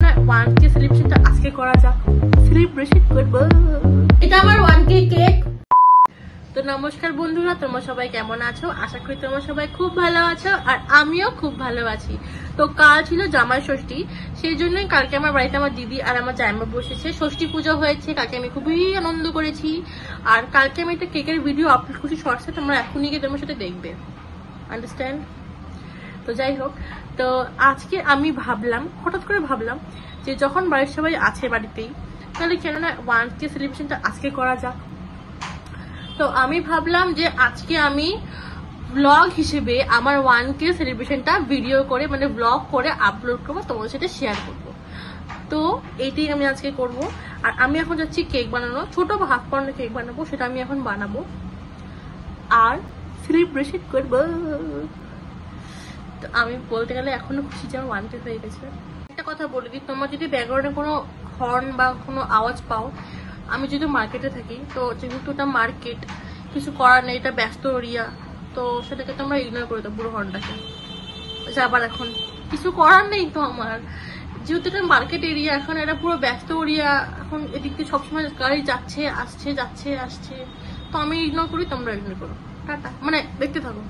না 1K সেলিব্রেশনটা আজকে করা যাক। সেলিব্রেশন করব, এটা আমার 1K কেক। তো নমস্কার বন্ধুরা, তোমরা সবাই কেমন আছো? আশা করি তোমরা সবাই খুব ভালো আছো, আর আমিও খুব ভালো আছি। তো কাল ছিল জামাই ষষ্ঠী, সেই জন্যই কালকে আমার বাড়িতে আমার দিদি আর আমার জামাই বসেছে, ষষ্ঠী পুজো হয়েছে। কালকে আমি খুবই আনন্দ করেছি, আর কালকে আমি একটা কেকের ভিডিও আপলোড করছি শর্টসে, তোমরা এখনই গিয়ে তোমার সাথে দেখবে, আন্ডারস্ট্যান্ড? তো যাই হোক, তো আজকে আমি ভাবলাম, হঠাৎ করে ভাবলাম যে যখন বাড়ির সবাই আছে বাড়িতেই, তাহলে কেন না 1K সেলিব্রেশনটা আজকে করা যাক। তো আমি ভাবলাম যে আজকে আমি ব্লগ হিসেবে আমার 1K সেলিব্রেশনটা ভিডিও করে, মানে ব্লগ করে আপলোড করবো, তোমাদের সাথে শেয়ার করবো। তো এইটাই আমি আজকে করব। আর আমি এখন যাচ্ছি কেক বানানো, ছোট হাফ পাউন্ডের কেক বানাবো, সেটা আমি এখন বানাবো আর সেলিব্রেশন করবো। তো আমি বলতে গেলে এখনো খুশি যে আমার 1K হয়ে গেছে। একটা কথা বলে দিই, তোমার যদি ব্যাকগ্রাউন্ডে কোনো হর্ন বা কোনো আওয়াজ পাও, আমি যদি মার্কেটে থাকি, তো যেহেতু এটা মার্কেট, কিছু করার নেই, এটা ব্যস্ত এরিয়া, তো সেটাকে তোমরা ইগনোর করে দাও পুরো হর্নটাকে। আবার এখন কিছু করার নেই তো আমার, যেহেতু এটা মার্কেট এরিয়া, এখন এটা পুরো ব্যস্ত এরিয়া, এখন এদিক দিয়ে সবসময় গাড়ি যাচ্ছে আসছে যাচ্ছে আসছে, তো আমি ইগনোর করি, তোমরা ইগনোর করো। টাটা, মানে দেখতে থাকো।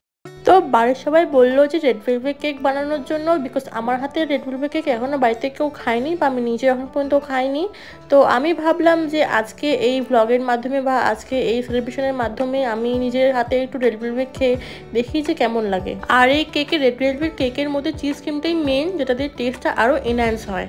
তো বাড়ির সবাই বললো যে রেড ভেলভেট কেক বানানোর জন্য, বিকজ আমার হাতে রেড ভেলভেট কেক এখনো বাড়িতে কেউ খায়নি, বা আমি নিজে এখন পর্যন্ত খাইনি। তো আমি ভাবলাম যে আজকে এই ব্লগের মাধ্যমে বা আজকে এই সেলিব্রেশনের মাধ্যমে আমি নিজের হাতে একটু রেড ভেলভেট খেয়ে দেখি যে কেমন লাগে। আর এই কেকের, রেড ভেলভেট কেকের মধ্যে চিজ ক্রিমটাই মেন, যেটা দিয়ে টেস্টটা আরও এনহ্যান্স হয়।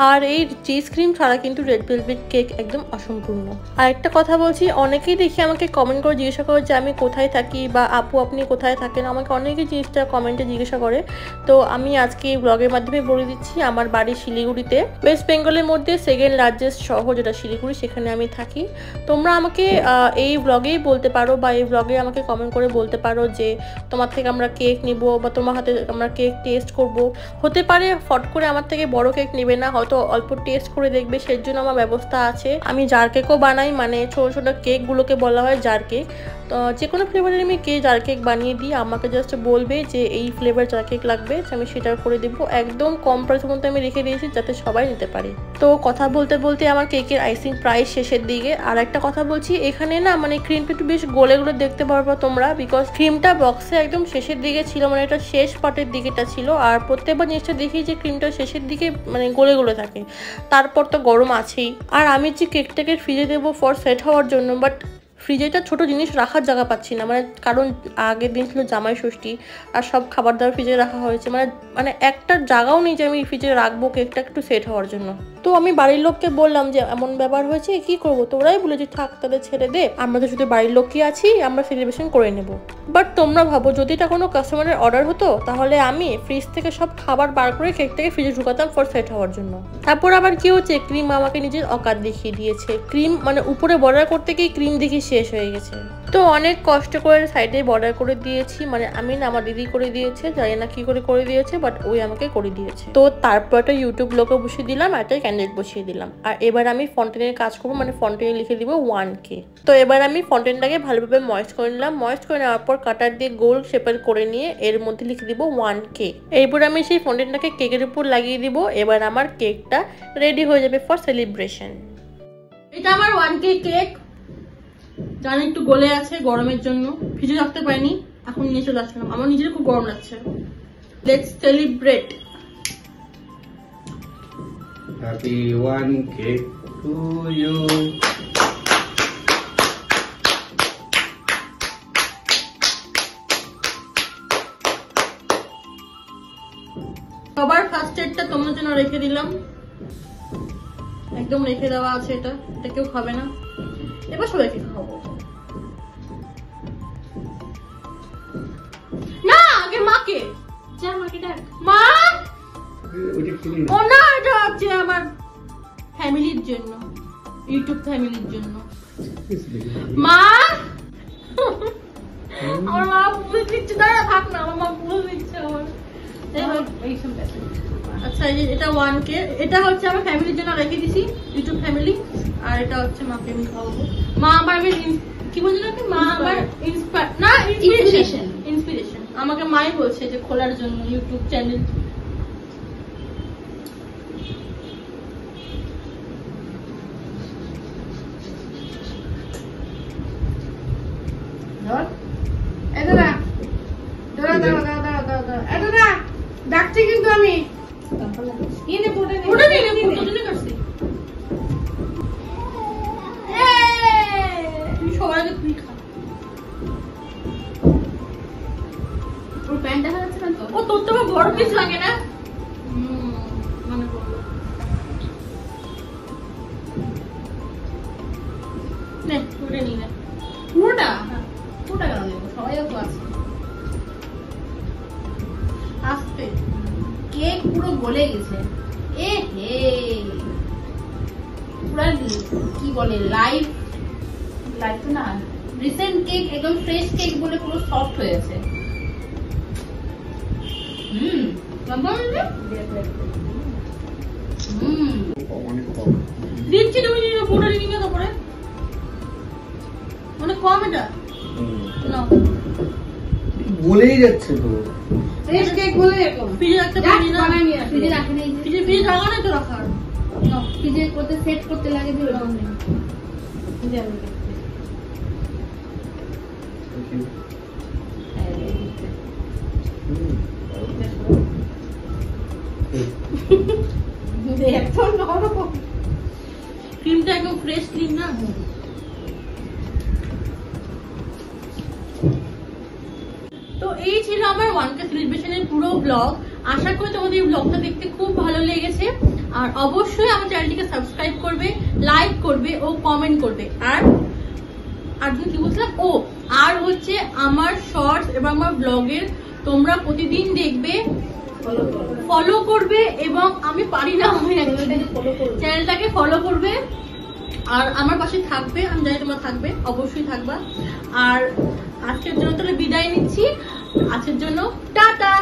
আর এই চিজ ক্রিম ছাড়া কিন্তু রেড ভেলভেট কেক একদম অসম্পূর্ণ। আর একটা কথা বলছি, অনেকেই দেখি আমাকে কমেন্ট করে জিজ্ঞাসা করে যে আমি কোথায় থাকি, বা আপু আপনি কোথায় থাকেন, আমাকে অনেকে জিনিসটা কমেন্টে জিজ্ঞাসা করে। তো আমি আজকে এই ব্লগের মাধ্যমে বলে দিচ্ছি, আমার বাড়ি শিলিগুড়িতে, ওয়েস্ট বেঙ্গলের মধ্যে সেকেন্ড লার্জেস্ট শহর যেটা শিলিগুড়ি, সেখানে আমি থাকি। তোমরা আমাকে এই ব্লগেই বলতে পারো, বা এই ব্লগে আমাকে কমেন্ট করে বলতে পারো যে তোমার থেকে আমরা কেক নিব, বা তোমার হাতে আমরা কেক টেস্ট করব। হতে পারে ফট করে আমার থেকে বড় কেক নেবে না, তো অল্প টেস্ট করে দেখবে, সেই জন্য আমার ব্যবস্থা আছে। আমি জার কেকও বানাই, মানে ছোট ছোট কেকগুলোকে বলা হয় জার কেক। তো যে কোনো ফ্লেভারের আমি জার কেক বানিয়ে দিই, আমাকে জাস্ট বলবে যে এই ফ্লেভার জার কেক লাগবে, আমি সেটা করে দেবো। একদম কম প্রাইসের মধ্যে আমি রেখে দিয়েছি যাতে সবাই নিতে পারে। তো কথা বলতে বলতে আমার কেকের আইসিং প্রায় শেষের দিকে। আর একটা কথা বলছি, এখানে না মানে ক্রিমটা একটু বেশ গলে গলে দেখতে পারবো তোমরা, বিকজ ক্রিমটা বক্সে একদম শেষের দিকে ছিল, মানে এটা শেষ পার্টের দিকেটা ছিল। আর প্রত্যেকবার জিনিসটা দেখি যে ক্রিমটা শেষের দিকে মানে গলে গলে থাকে, তারপর তো গরম আছেই। আর আমি যে কেকটাকে ফ্রিজে দেবো ফর সেট হওয়ার জন্য, বাট ফ্রিজে একটা ছোটো জিনিস রাখার জায়গা পাচ্ছি না, মানে কারণ আগের দিন ছিল জামাই ষষ্ঠী, আর সব খাবার দাবার ফ্রিজে রাখা হয়েছে, মানে একটা জায়গাও নেই যে আমি ফ্রিজে রাখবো কেকটা একটু সেট হওয়ার জন্য। তো আমি বাড়ির লোককে বললাম যে এমন ব্যাপার হয়েছে, কি করবো? তো ওরাই বলে যে থাক, তাদের ছেড়ে দে, আমরা তো শুধু বাড়ির লোকই আছি, আমরা সেলিব্রেশন করে নেব। বাট তোমরা ভাবো, যদি এটা কোনো কাস্টমারের অর্ডার হতো, তাহলে আমি ফ্রিজ থেকে সব খাবার বার করে কেকটাকে ফ্রিজে ঢুকাতাম ফর সেট হওয়ার জন্য। তারপর আবার কি হচ্ছে, ক্রিম আমাকে নিজের অকাত দেখিয়ে দিয়েছে। ক্রিম মানে উপরে বর্ডার করতে গিয়ে ক্রিম দেখি শেষ হয়ে গেছে। তো অনেক কষ্ট করে সাইডে বর্ডার করে দিয়েছি, মানে আমি না, আমার দিদি করে দিয়েছে, জানি না কি করে দিয়েছে, বাট ওই আমাকে করে দিয়েছে। তো তারপর একটা ইউটিউব লোগো বসিয়ে দিলাম, একটা ক্যান্ডেল বসিয়ে দিলাম। আর এবার আমি ফন্টেনের কাজ করবো, মানে ফন্টেনে লিখে দিব 1K। তো এবার আমি ফন্টেনটাকে ভালোভাবে ময়েস্ট করে নিলাম। ময়েস্ট করে নেওয়ার পর কাটার দিয়ে গোল শেপের করে নিয়ে এর মধ্যে লিখে দিব 1K। এরপর আমি সেই ফন্টেনটাকে কেকের উপর লাগিয়ে দিব। এবার আমার কেকটা রেডি হয়ে যাবে ফর সেলিব্রেশন। এটা আমার 1K কেক, জানি একটু গলে আছে গরমের জন্য, ফ্রিজে রাখতে পারিনি, এখন নিয়ে চলে আসলাম। আমার নিজের খুব গরম লাগছে। Let's celebrate. Happy 1K to you. সবার ফার্স্ট এডটা তোমার জন্য রেখে দিলাম, একদম রেখে দেওয়া আছে। এটা কেউ খাবে না, এবার সবাইকে খাবো। না, আগে মাকে, যা মাকে ডাক। মা, ও না, এটা হচ্ছে আমার ফ্যামিলির জন্য, ইউটিউব ফ্যামিলির জন্য। মা, আমার মা পুজো দিচ্ছে, দাঁড়া থাক না, আমার মা পুজো দিচ্ছে আমার। আচ্ছা, এটা 1K, এটা হচ্ছে আমার ফ্যামিলির জন্য রেখে দিছি, ইউটিউব ফ্যামিলি। আর এটা হচ্ছে মাকে আমি খাওয়াবো। মা আমার কি বলছিল, মা আমার ইন্সপিরেশন আমাকে মাই বলছে যে খোলার জন্য ইউটিউব চ্যানেল। কাটছি কিন্তু আমি ওটা নিয়ে নে, দুজনে কাটছি। তুই সবার আগে তুই খা। ওর প্যান্ট দেখা যাচ্ছে না তো? ও তোর তো আবার বড় পিস লাগে না? মনে পড়লো। নে, ওটা নিয়ে নে। পুরোটা? পুরোটা কেন নেবো? সবাই তো আছে। আস্তে। কেক পুরো গলে গেছে। এ হে, পুরা কি বলে লাইভ তো না, রিসেন্ট কেক, একদম ফ্রেশ কেক বলে পুরো সফট হয়েছে। লম্বা হবে? অনেক কম। দিচ্ছি, তুমি নিয়ে নাও, পুরোটা নিয়ে নাও তারপরে। অনেক কম এটা। নাও। বলেই যাচ্ছে তো। ফ্রেশ কেক বলে এরকম। ফ্রিজে রাখতে পারি না। ফ্রিজে রাখে নেই, ফ্রিজ রাখা নাই তো রাখার। ফ্রিজে করতে সেট করতে লাগে যে ওরকম নেই। ক্রিমটা একদম ফ্রেশ ক্রিম না। তো এই ছিল আমার 1K সেলিব্রেশনের পুরো ব্লগ। আশা করি তোমাদের এই ব্লগটা দেখতে খুব ভালো লেগেছে। আর অবশ্যই আমার চ্যানেলটিকে সাবস্ক্রাইব করবে, লাইক করবে ও কমেন্ট করবে। আর তুমি কি বলছিলাম? ও আর হচ্ছে আমার শর্টস এবং আমার ব্লগের তোমরা প্রতিদিন দেখবে, ফলো করবে এবং আমি পারি না চ্যানেলটাকে ফলো করবে আর আমার পাশে থাকবে। আমি জানি তোমরা থাকবে, অবশ্যই থাকবা। আর আজকের জন্য তাহলে বিদায় নিচ্ছি। আজকের জন্য টাটা।